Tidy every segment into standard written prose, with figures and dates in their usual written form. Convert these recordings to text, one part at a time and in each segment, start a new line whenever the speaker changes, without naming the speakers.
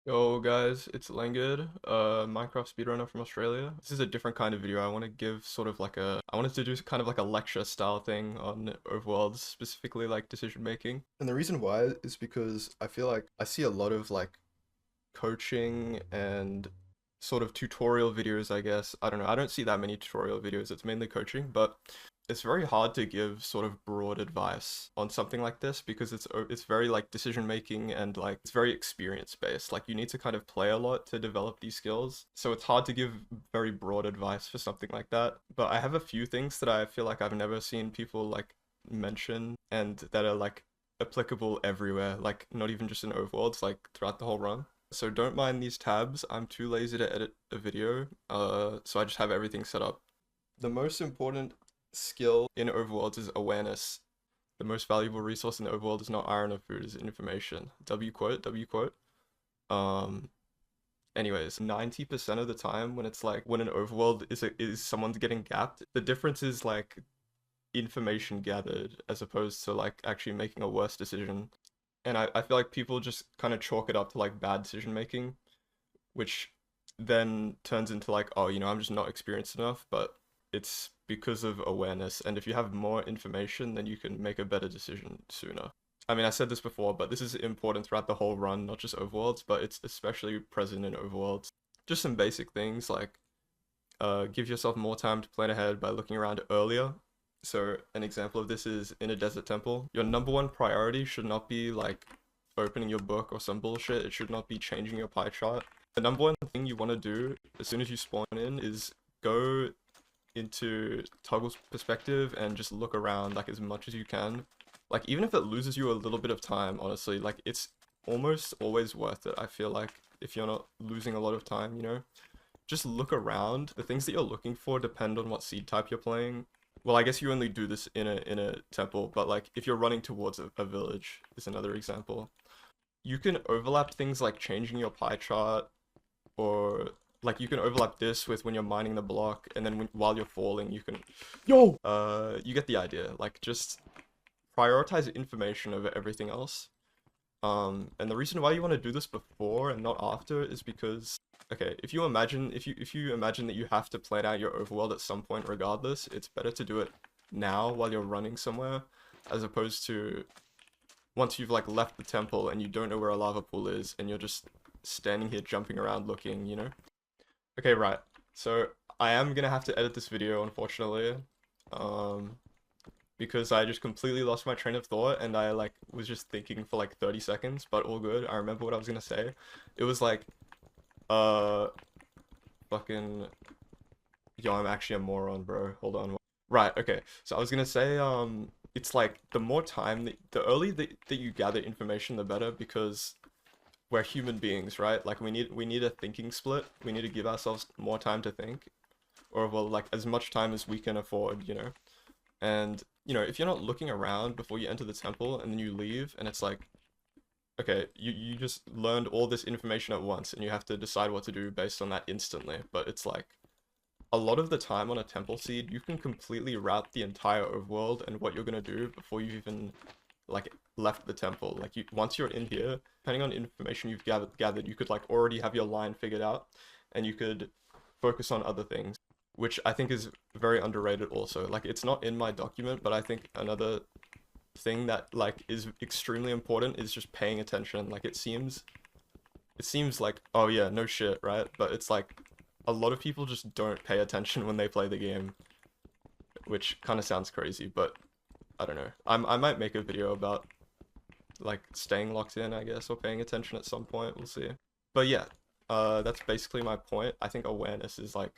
Yo guys, it's Langard, Minecraft speedrunner from Australia. This is a different kind of video. I want to give sort of like I wanted to do kind of like a lecture style thing on overworlds, specifically like decision making. And the reason why is because I feel like I see a lot of like coaching and sort of tutorial videos, I guess. I don't know. I don't see that many tutorial videos. It's mainly coaching, but it's very hard to give sort of broad advice on something like this because it's very like decision making and like it's very experience based. Like you need to kind of play a lot to develop these skills. So it's hard to give very broad advice for something like that. But I have a few things that I feel like I've never seen people like mention and that are like applicable everywhere, like not even just in overworlds, like throughout the whole run. So don't mind these tabs. I'm too lazy to edit a video, so I just have everything set up. The most important skill in overworlds is awareness. The most valuable resource in the overworld is not iron or food, is information. W quote, W quote. Um, Anyways, 90% of the time when it's like when an overworld is someone's getting gapped, the difference is like information gathered as opposed to like actually making a worse decision. And I feel like people just kind of chalk it up to like bad decision making, which then turns into like, oh, I'm just not experienced enough, but it's because of awareness. And if you have more information, then you can make a better decision sooner. I mean, I said this before, but this is important throughout the whole run, not just overworlds, but it's especially present in overworlds. Just some basic things like give yourself more time to plan ahead by looking around earlier. So an example of this is in a desert temple. Your number one priority should not be like opening your book or some bullshit. It should not be changing your pie chart. The number one thing you want to do as soon as you spawn in is go into Toggle's perspective and just look around like as much as you can. Like even if it loses you a little bit of time, honestly, like it's almost always worth it. I feel like if you're not losing a lot of time, just look around. The things that you're looking for depend on what seed type you're playing. Well, I guess you only do this in a temple, but like if you're running towards a village is another example. You can overlap things like changing your pie chart, or like you can overlap this with when you're mining the block, and then while you're falling, you can you get the idea. Like just prioritize information over everything else. And the reason why you want to do this before and not after is because, okay, if you imagine that you have to plan out your overworld at some point regardless, it's better to do it now while you're running somewhere, as opposed to once you've like left the temple and you don't know where a lava pool is and you're just standing here jumping around looking. Okay, right. So I am gonna have to edit this video, unfortunately. Um, because I just completely lost my train of thought and I like was just thinking for like 30 seconds, but all good. I remember what I was gonna say. It was like, uh, fucking, yo, I'm actually a moron, bro. Hold on. Right, okay. So I was gonna say, it's like the more time, the earlier that you gather information, the better, because we're human beings, right? Like we need a thinking split. We need to give ourselves more time to think, or well, like as much time as we can afford. And, if you're not looking around before you enter the temple and then you leave and it's like, okay, you just learned all this information at once and you have to decide what to do based on that instantly. But it's like, a lot of the time on a temple seed, you can completely route the entire overworld and what you're gonna do before you've even, like, left the temple. Like, once you're in here, depending on information you've gathered, you could, like, already have your line figured out and you could focus on other things, which I think is very underrated also. Like it's not in my document, but I think another thing that like is extremely important is just paying attention. Like it seems like, oh yeah, no shit, right? But it's like a lot of people just don't pay attention when they play the game, which kind of sounds crazy, but I don't know. I might make a video about like staying locked in, I guess, or paying attention at some point. We'll see. But yeah, that's basically my point. I think awareness is like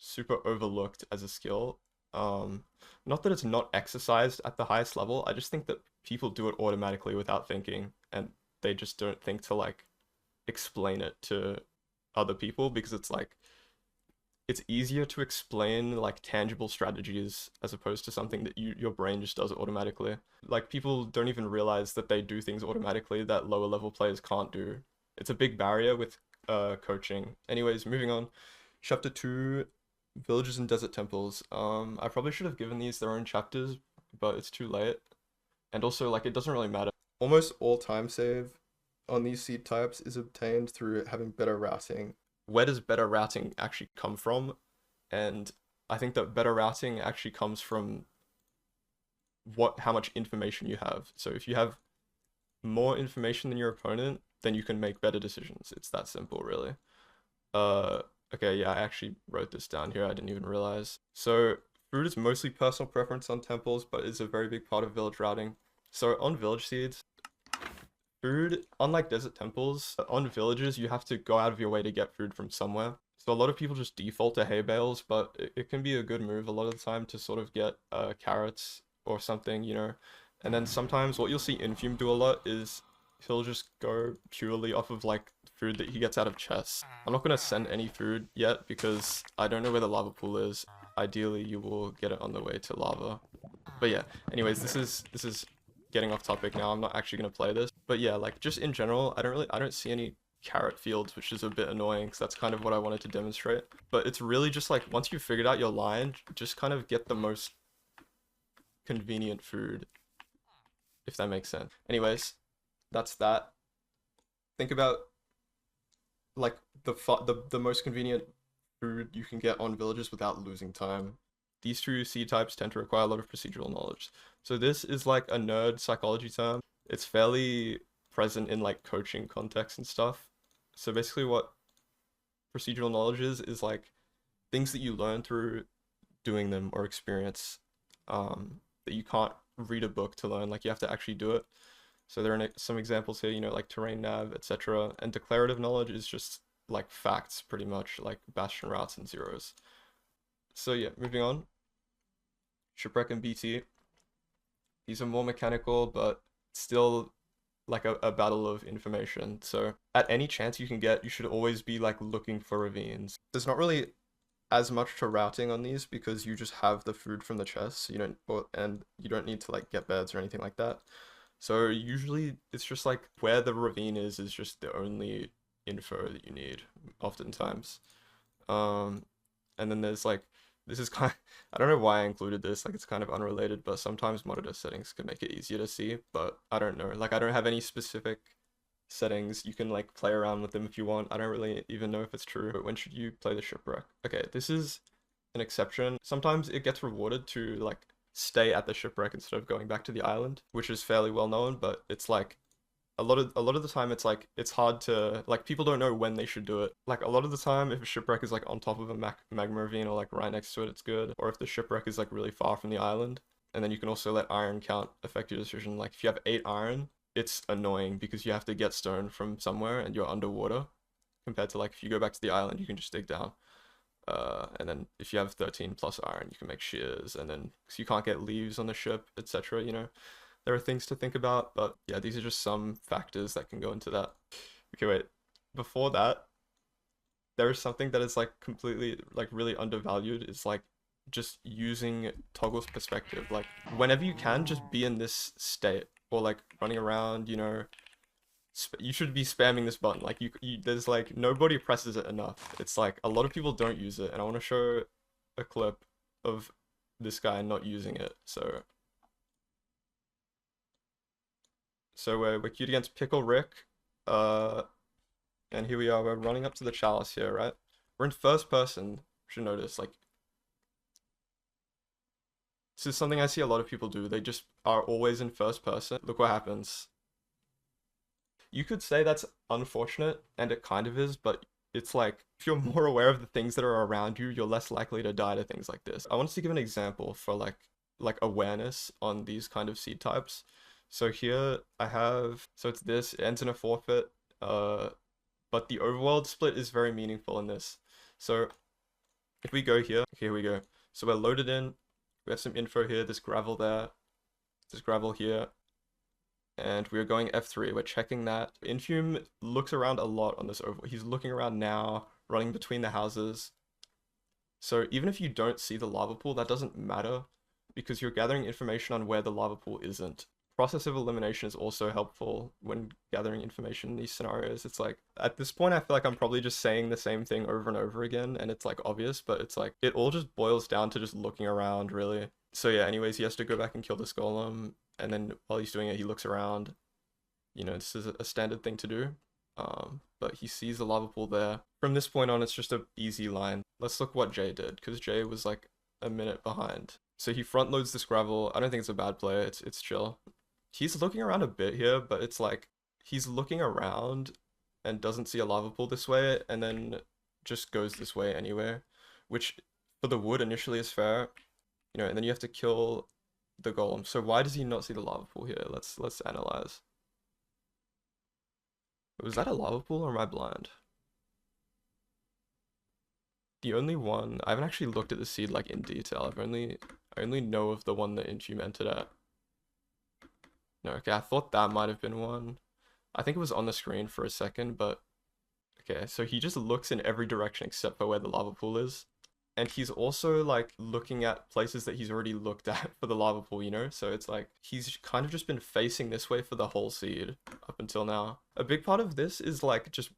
super overlooked as a skill. Not that it's not exercised at the highest level. I just think that people do it automatically without thinking, and they just don't think to like explain it to other people because it's like it's easier to explain like tangible strategies as opposed to something that your brain just does it automatically. Like people don't even realize that they do things automatically that lower level players can't do. It's a big barrier with coaching. Anyways, moving on. Chapter 2, Villages and Desert Temples. I probably should have given these their own chapters, but it's too late. And also, like, it doesn't really matter. Almost all time save on these seed types is obtained through having better routing. Where does better routing actually come from? And I think that better routing actually comes from how much information you have. So if you have more information than your opponent, then you can make better decisions. It's that simple, really. Uh, okay, yeah, I actually wrote this down here. I didn't even realize. So food is mostly personal preference on temples, but is a very big part of village routing. So on village seeds, food, unlike desert temples, on villages, you have to go out of your way to get food from somewhere. So a lot of people just default to hay bales, but it can be a good move a lot of the time to sort of get carrots or something, you know. And then sometimes what you'll see Infume do a lot is he'll just go purely off of like food that he gets out of chests. I'm not gonna send any food yet because I don't know where the lava pool is. Ideally, you will get it on the way to lava. But yeah, anyways, this is getting off topic now. I'm not actually gonna play this. But yeah, like just in general, I don't see any carrot fields, which is a bit annoying because that's kind of what I wanted to demonstrate. But it's really just like once you've figured out your line, just kind of get the most convenient food, if that makes sense. Anyways, that's that. Think about like the most convenient food you can get on villages without losing time. These two seed types tend to require a lot of procedural knowledge. So this is like a nerd psychology term. It's fairly present in like coaching context and stuff. So basically what procedural knowledge is like things that you learn through doing them or experience, that you can't read a book to learn, like you have to actually do it. So there are some examples here, you know, like terrain nav, etc. And declarative knowledge is just like facts, pretty much, like bastion routes and zeros. So yeah, moving on. Shipwreck and BT. These are more mechanical, but still like a battle of information. So at any chance you can get, you should always be like looking for ravines. There's not really as much to routing on these because you just have the food from the chests. So you don't, and you don't need to like get beds or anything like that. So usually it's just like where the ravine is just the only info that you need oftentimes. Um, and then there's like, this is kind of, I don't know why I included this, like it's kind of unrelated, but sometimes monitor settings can make it easier to see, but I don't know. Like I don't have any specific settings. You can like play around with them if you want. I don't really even know if it's true, but when should you play the shipwreck? Okay, this is an exception. Sometimes it gets rewarded to like stay at the shipwreck instead of going back to the island, which is fairly well known, but it's like a lot of the time it's like it's hard to like people don't know when they should do it. Like a lot of the time if a shipwreck is like on top of a magma ravine or like right next to it, it's good. Or if the shipwreck is like really far from the island, and then you can also let iron count affect your decision. Like if you have 8 iron, it's annoying because you have to get stone from somewhere and you're underwater, compared to like if you go back to the island, you can just dig down. And then if you have 13 plus iron, you can make shears, and then because you can't get leaves on the ship, etc. You know, there are things to think about, but yeah, these are just some factors that can go into that. Okay, wait. Before that, there is something that is like completely like really undervalued. It's like just using Toggle's perspective. Like whenever you can, just be in this state or like running around. You know, you should be spamming this button. Like there's like nobody presses it enough. It's like a lot of people don't use it, and I want to show a clip of this guy not using it. So we're queued against Pickle Rick, and here we are. We're running up to the chalice here, right? We're in first person. You should notice, like, this is something I see a lot of people do. They just are always in first person. Look what happens. You could say that's unfortunate, and it kind of is, but it's like, if you're more aware of the things that are around you, you're less likely to die to things like this. I wanted to give an example for like awareness on these kind of seed types. So here I have, so it's this, it ends in a forfeit, but the overworld split is very meaningful in this. So if we go here we go. So we're loaded in, we have some info here, there's gravel there, there's gravel here, and we're going F3, we're checking that. Infume looks around a lot on this overworld. He's looking around now, running between the houses. So even if you don't see the lava pool, that doesn't matter because you're gathering information on where the lava pool isn't. Process of elimination is also helpful when gathering information in these scenarios. It's like, at this point, I feel like I'm probably just saying the same thing over and over again, and it's like obvious, but it's like, it all just boils down to just looking around, really. So yeah, anyways, he has to go back and kill this golem, and then while he's doing it, he looks around. You know, this is a standard thing to do. But he sees the lava pool there. From this point on, it's just a easy line. Let's look what Jay did, because Jay was like a minute behind. So he front loads this gravel. I don't think it's a bad play. It's chill. He's looking around a bit here, but it's like he's looking around and doesn't see a lava pool this way, and then just goes this way anyway, which for the wood initially is fair, you know, and then you have to kill the golem. So why does he not see the lava pool here? Let's analyze. Was that a lava pool or am I blind? The only one I haven't actually looked at the seed like in detail. I only know of the one that Infume entered at. No, okay, I thought that might have been one. I think it was on the screen for a second, but okay, so he just looks in every direction except for where the lava pool is. And he's also like looking at places that he's already looked at for the lava pool, you know? So it's like he's kind of just been facing this way for the whole seed up until now. A big part of this is like just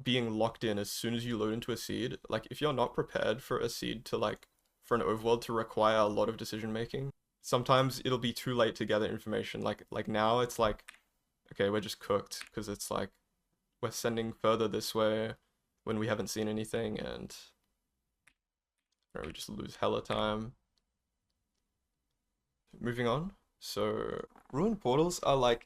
being locked in as soon as you load into a seed. Like if you're not prepared for a seed to like for an overworld to require a lot of decision making, sometimes it'll be too late to gather information. Like now it's like okay, we're just cooked because it's like we're sending further this way when we haven't seen anything, and we just lose hella time. Moving on. So ruined portals are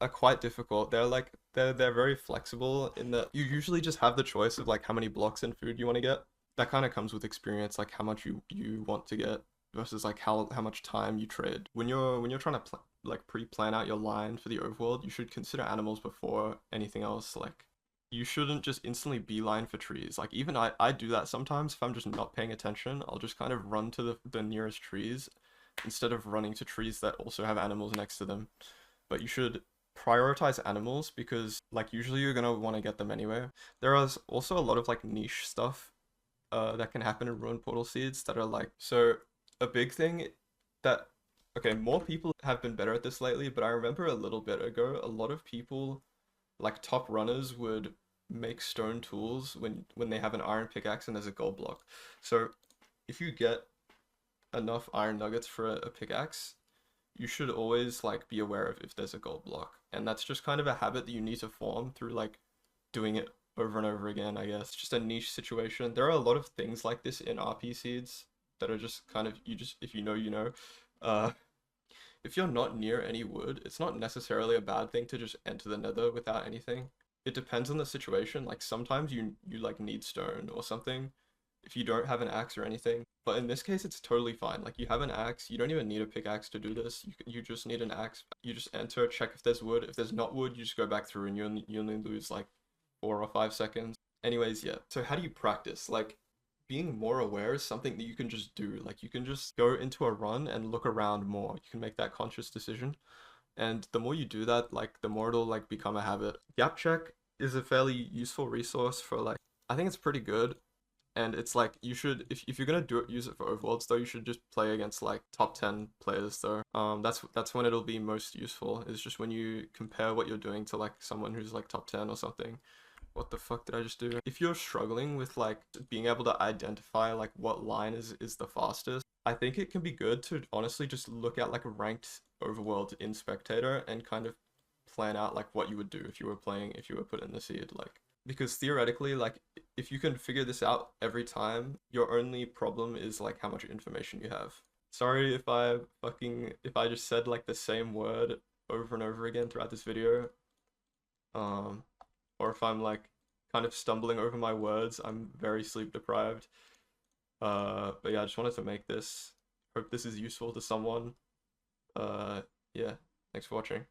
quite difficult. They're very flexible in that you usually just have the choice of like how many blocks and food you want to get. That kind of comes with experience, like how much you want to get versus like how much time you trade. When you're trying to like pre-plan out your line for the overworld, you should consider animals before anything else. Like you shouldn't just instantly beeline for trees. Like even I do that sometimes if I'm just not paying attention. I'll just kind of run to the nearest trees instead of running to trees that also have animals next to them. But you should prioritize animals because like usually you're gonna want to get them anyway. There is also a lot of like niche stuff that can happen in ruined portal seeds that are like so a big thing that okay, more people have been better at this lately, but I remember a little bit ago a lot of people like top runners would make stone tools when they have an iron pickaxe and there's a gold block. So if you get enough iron nuggets for a pickaxe, you should always like be aware of if there's a gold block. And that's just kind of a habit that you need to form through like doing it over and over again, I guess. Just a niche situation. There are a lot of things like this in RP seeds that are just kind of you just if you know, you know. Uh if you're not near any wood, it's not necessarily a bad thing to just enter the nether without anything. It depends on the situation. Like sometimes you like need stone or something if you don't have an axe or anything. But in this case, it's totally fine. Like you have an axe, you don't even need a pickaxe to do this. You just need an axe. You just enter, check if there's wood. If there's not wood, you just go back through and you only lose like 4 or 5 seconds. Anyways, yeah. So how do you practice? Like being more aware is something that you can just do. Like you can just go into a run and look around more. You can make that conscious decision. And the more you do that, like the more it'll like become a habit. Gap check is a fairly useful resource for like I think it's pretty good. And it's like you should if you're gonna do it use it for overworlds though, you should just play against like top 10 players though. That's when it'll be most useful, is just when you compare what you're doing to like someone who's like top 10 or something. What the fuck did I just do? If you're struggling with like being able to identify like what line is the fastest, I think it can be good to honestly just look at like a ranked overworld in spectator and kind of plan out like what you would do if you were put in the seed, like because theoretically like if you can figure this out every time, your only problem is like how much information you have. Sorry if I just said like the same word over and over again throughout this video. Um or if I'm like kind of stumbling over my words. I'm very sleep deprived. But yeah, I just wanted to make this. Hope this is useful to someone. Uh, yeah, thanks for watching.